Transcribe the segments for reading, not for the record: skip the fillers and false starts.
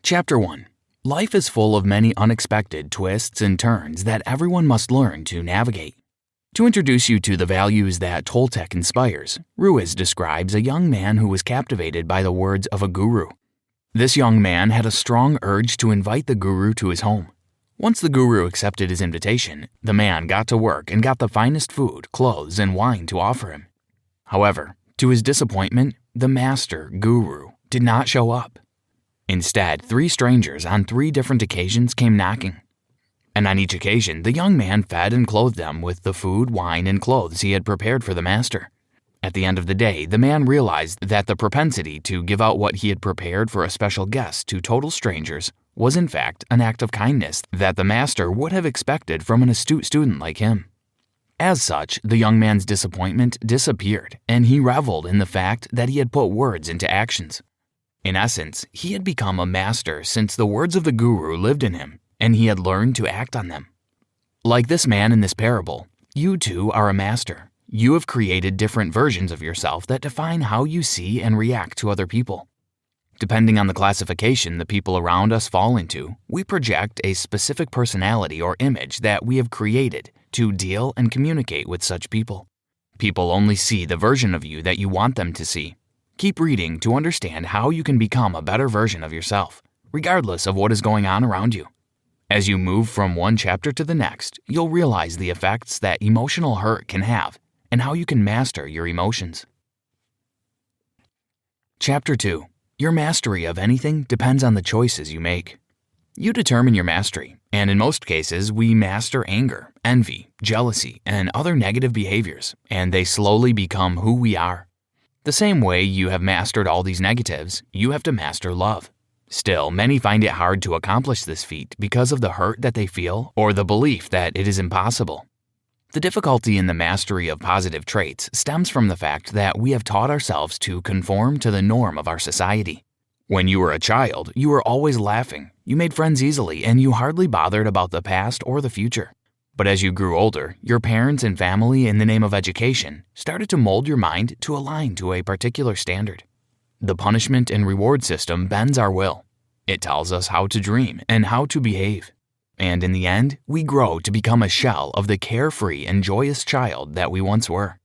Chapter 1. Life is full of many unexpected twists and turns that everyone must learn to navigate. To introduce you to the values that Toltec inspires, Ruiz describes a young man who was captivated by the words of a guru. This young man had a strong urge to invite the guru to his home. Once the guru accepted his invitation, the man got to work and got the finest food, clothes, and wine to offer him. However, to his disappointment, the master guru did not show up. Instead, 3 strangers on 3 different occasions came knocking. And on each occasion, the young man fed and clothed them with the food, wine, and clothes he had prepared for the master. At the end of the day, the man realized that the propensity to give out what he had prepared for a special guest to total strangers was in fact an act of kindness that the master would have expected from an astute student like him. As such, the young man's disappointment disappeared, and he reveled in the fact that he had put words into actions. In essence, he had become a master since the words of the guru lived in him, and he had learned to act on them. Like this man in this parable, you too are a master. You have created different versions of yourself that define how you see and react to other people. Depending on the classification the people around us fall into, we project a specific personality or image that we have created to deal and communicate with such people. People only see the version of you that you want them to see. Keep reading to understand how you can become a better version of yourself, regardless of what is going on around you. As you move from one chapter to the next, you'll realize the effects that emotional hurt can have and how you can master your emotions. Chapter 2. Your mastery of anything depends on the choices you make. You determine your mastery, and in most cases, we master anger, envy, jealousy, and other negative behaviors, and they slowly become who we are. The same way you have mastered all these negatives, you have to master love. Still, many find it hard to accomplish this feat because of the hurt that they feel or the belief that it is impossible. The difficulty in the mastery of positive traits stems from the fact that we have taught ourselves to conform to the norm of our society. When you were a child, you were always laughing, you made friends easily, and you hardly bothered about the past or the future. But as you grew older, your parents and family, in the name of education, started to mold your mind to align to a particular standard. The punishment and reward system bends our will. It tells us how to dream and how to behave. And in the end, we grow to become a shell of the carefree and joyous child that we once were.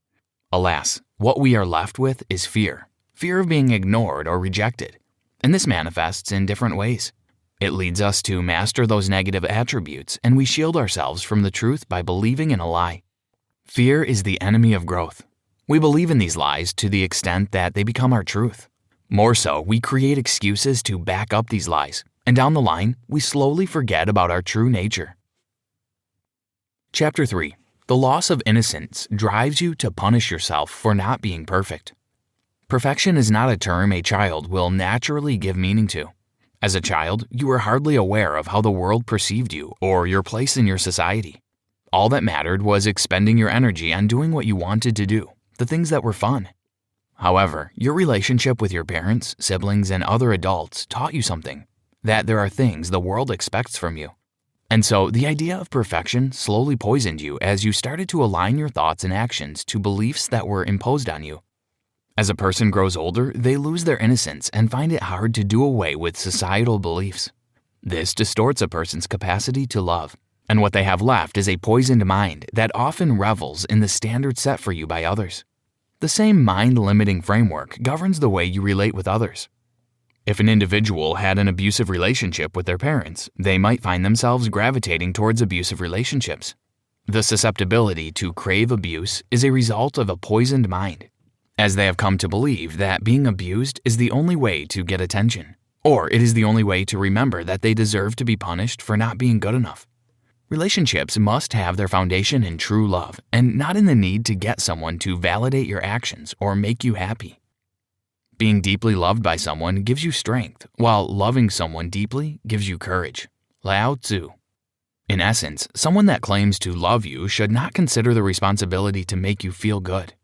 Alas, what we are left with is fear. Fear of being ignored or rejected. And this manifests in different ways. It leads us to master those negative attributes, and we shield ourselves from the truth by believing in a lie. Fear is the enemy of growth. We believe in these lies to the extent that they become our truth. More so, we create excuses to back up these lies, and down the line, we slowly forget about our true nature. Chapter 3. The loss of innocence drives you to punish yourself for not being perfect. Perfection is not a term a child will naturally give meaning to. As a child, you were hardly aware of how the world perceived you or your place in your society. All that mattered was expending your energy on doing what you wanted to do, the things that were fun. However, your relationship with your parents, siblings, and other adults taught you something, that there are things the world expects from you. And so the idea of perfection slowly poisoned you as you started to align your thoughts and actions to beliefs that were imposed on you. As a person grows older, they lose their innocence and find it hard to do away with societal beliefs. This distorts a person's capacity to love, and what they have left is a poisoned mind that often revels in the standards set for you by others. The same mind-limiting framework governs the way you relate with others. If an individual had an abusive relationship with their parents, they might find themselves gravitating towards abusive relationships. The susceptibility to crave abuse is a result of a poisoned mind, as they have come to believe that being abused is the only way to get attention, or it is the only way to remember that they deserve to be punished for not being good enough. Relationships must have their foundation in true love and not in the need to get someone to validate your actions or make you happy. Being deeply loved by someone gives you strength, while loving someone deeply gives you courage. Lao Tzu. In essence, someone that claims to love you should not consider the responsibility to make you feel good.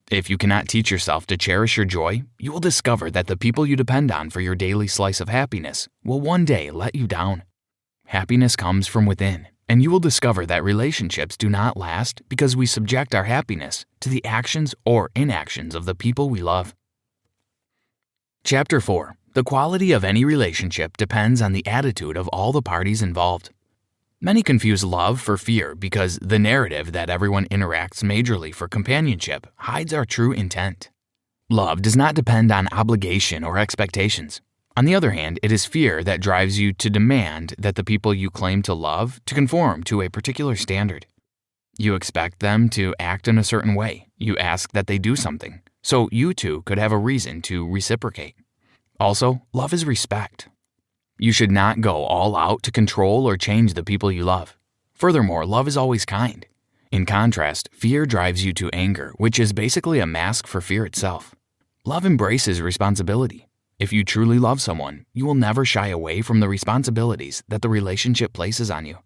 If you cannot teach yourself to cherish your joy, you will discover that the people you depend on for your daily slice of happiness will one day let you down. Happiness comes from within, and you will discover that relationships do not last because we subject our happiness to the actions or inactions of the people we love. Chapter 4. The quality of any relationship depends on the attitude of all the parties involved. Many confuse love for fear because the narrative that everyone interacts majorly for companionship hides our true intent. Love does not depend on obligation or expectations. On the other hand, it is fear that drives you to demand that the people you claim to love to conform to a particular standard. You expect them to act in a certain way. You ask that they do something, so you too could have a reason to reciprocate. Also, love is respect. You should not go all out to control or change the people you love. Furthermore, love is always kind. In contrast, fear drives you to anger, which is basically a mask for fear itself. Love embraces responsibility. If you truly love someone, you will never shy away from the responsibilities that the relationship places on you.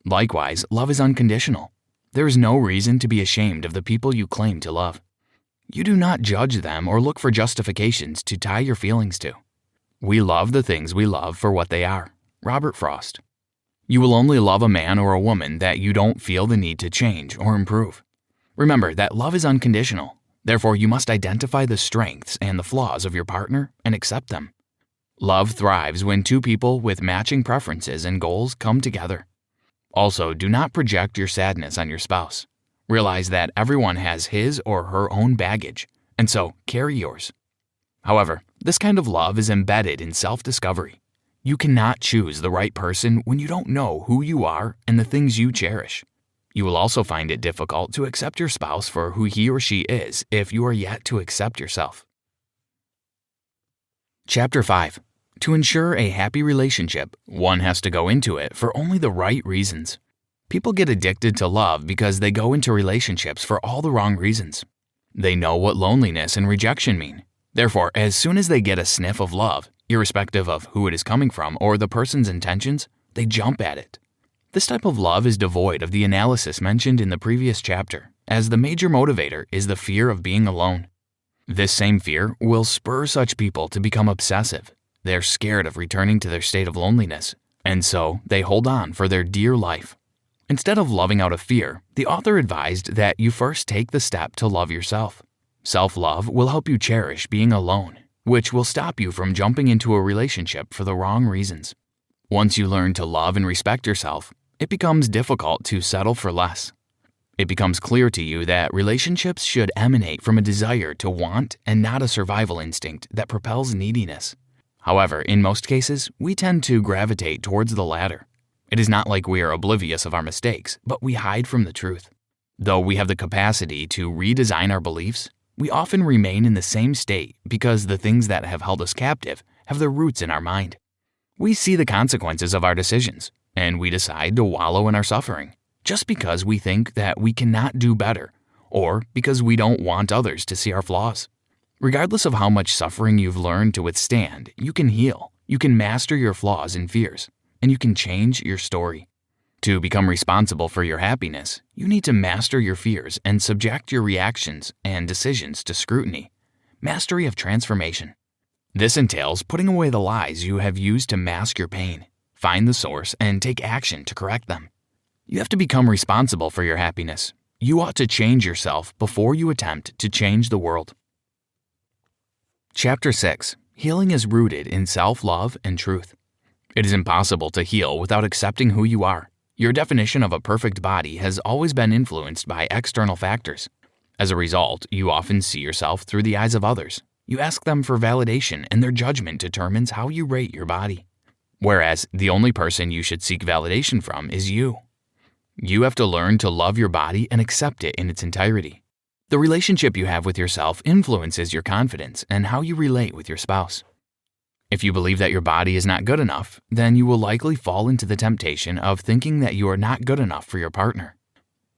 Likewise, love is unconditional. There is no reason to be ashamed of the people you claim to love. You do not judge them or look for justifications to tie your feelings to. We love the things we love for what they are. Robert Frost. You will only love a man or a woman that you don't feel the need to change or improve. Remember that love is unconditional. Therefore, you must identify the strengths and the flaws of your partner and accept them. Love thrives when two people with matching preferences and goals come together. Also, do not project your sadness on your spouse. Realize that everyone has his or her own baggage, and so carry yours. However, this kind of love is embedded in self-discovery. You cannot choose the right person when you don't know who you are and the things you cherish. You will also find it difficult to accept your spouse for who he or she is if you are yet to accept yourself. Chapter 5. To ensure a happy relationship, one has to go into it for only the right reasons. People get addicted to love because they go into relationships for all the wrong reasons. They know what loneliness and rejection mean. Therefore, as soon as they get a sniff of love, irrespective of who it is coming from or the person's intentions, they jump at it. This type of love is devoid of the analysis mentioned in the previous chapter, as the major motivator is the fear of being alone. This same fear will spur such people to become obsessive. They're scared of returning to their state of loneliness, and so they hold on for their dear life. Instead of loving out of fear, the author advised that you first take the step to love yourself. Self-love will help you cherish being alone, which will stop you from jumping into a relationship for the wrong reasons. Once you learn to love and respect yourself, it becomes difficult to settle for less. It becomes clear to you that relationships should emanate from a desire to want and not a survival instinct that propels neediness. However, in most cases, we tend to gravitate towards the latter. It is not like we are oblivious of our mistakes, but we hide from the truth. Though we have the capacity to redesign our beliefs, we often remain in the same state because the things that have held us captive have their roots in our mind. We see the consequences of our decisions, and we decide to wallow in our suffering, just because we think that we cannot do better, or because we don't want others to see our flaws. Regardless of how much suffering you've learned to withstand, you can heal, you can master your flaws and fears, and you can change your story. To become responsible for your happiness, you need to master your fears and subject your reactions and decisions to scrutiny. Mastery of transformation. This entails putting away the lies you have used to mask your pain, find the source, and take action to correct them. You have to become responsible for your happiness. You ought to change yourself before you attempt to change the world. Chapter 6. Healing is rooted in self-love and truth. It is impossible to heal without accepting who you are. Your definition of a perfect body has always been influenced by external factors. As a result, you often see yourself through the eyes of others. You ask them for validation, and their judgment determines how you rate your body. Whereas the only person you should seek validation from is you. You have to learn to love your body and accept it in its entirety. The relationship you have with yourself influences your confidence and how you relate with your spouse. If you believe that your body is not good enough, then you will likely fall into the temptation of thinking that you are not good enough for your partner.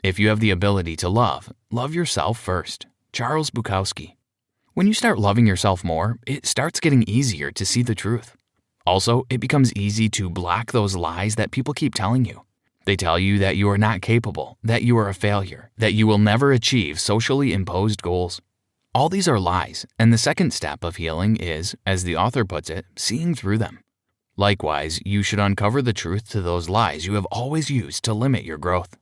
If you have the ability to love yourself first. Charles Bukowski. When you start loving yourself more, it starts getting easier to see the truth. Also, it becomes easy to block those lies that people keep telling you. They tell you that you are not capable, that you are a failure, that you will never achieve socially imposed goals. All these are lies, and the second step of healing is, as the author puts it, seeing through them. Likewise, you should uncover the truth to those lies you have always used to limit your growth.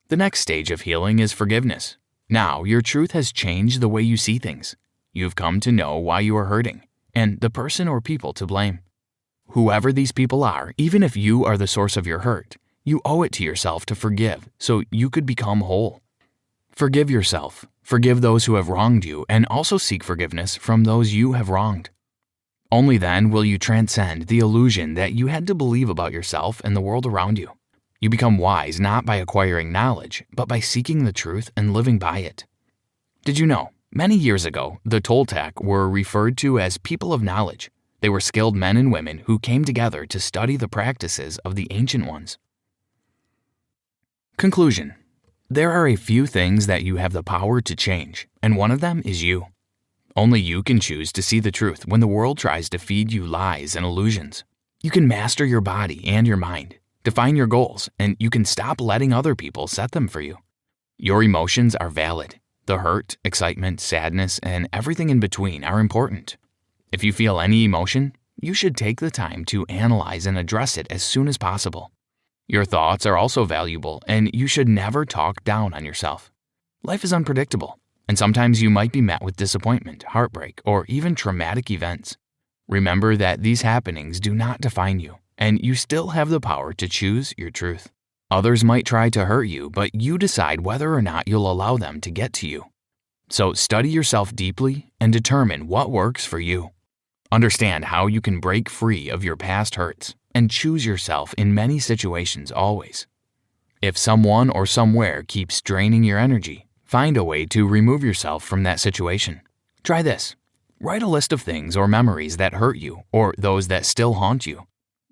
The next stage of healing is forgiveness. Now, your truth has changed the way you see things. You've come to know why you are hurting, and the person or people to blame. Whoever these people are, even if you are the source of your hurt, you owe it to yourself to forgive so you could become whole. Forgive yourself, forgive those who have wronged you, and also seek forgiveness from those you have wronged. Only then will you transcend the illusion that you had to believe about yourself and the world around you. You become wise not by acquiring knowledge, but by seeking the truth and living by it. Did you know, many years ago, the Toltec were referred to as people of knowledge. They were skilled men and women who came together to study the practices of the ancient ones. Conclusion. There are a few things that you have the power to change, and one of them is you. Only you can choose to see the truth when the world tries to feed you lies and illusions. You can master your body and your mind, define your goals, and you can stop letting other people set them for you. Your emotions are valid. The hurt, excitement, sadness, and everything in between are important. If you feel any emotion, you should take the time to analyze and address it as soon as possible. Your thoughts are also valuable, and you should never talk down on yourself. Life is unpredictable, and sometimes you might be met with disappointment, heartbreak, or even traumatic events. Remember that these happenings do not define you, and you still have the power to choose your truth. Others might try to hurt you, but you decide whether or not you'll allow them to get to you. So study yourself deeply and determine what works for you. Understand how you can break free of your past hurts and choose yourself in many situations always. If someone or somewhere keeps draining your energy, find a way to remove yourself from that situation. Try this. Write a list of things or memories that hurt you or those that still haunt you.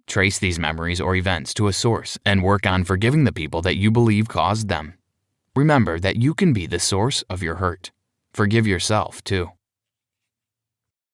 Trace these memories or events to a source and work on forgiving the people that you believe caused them. Remember that you can be the source of your hurt. Forgive yourself, too.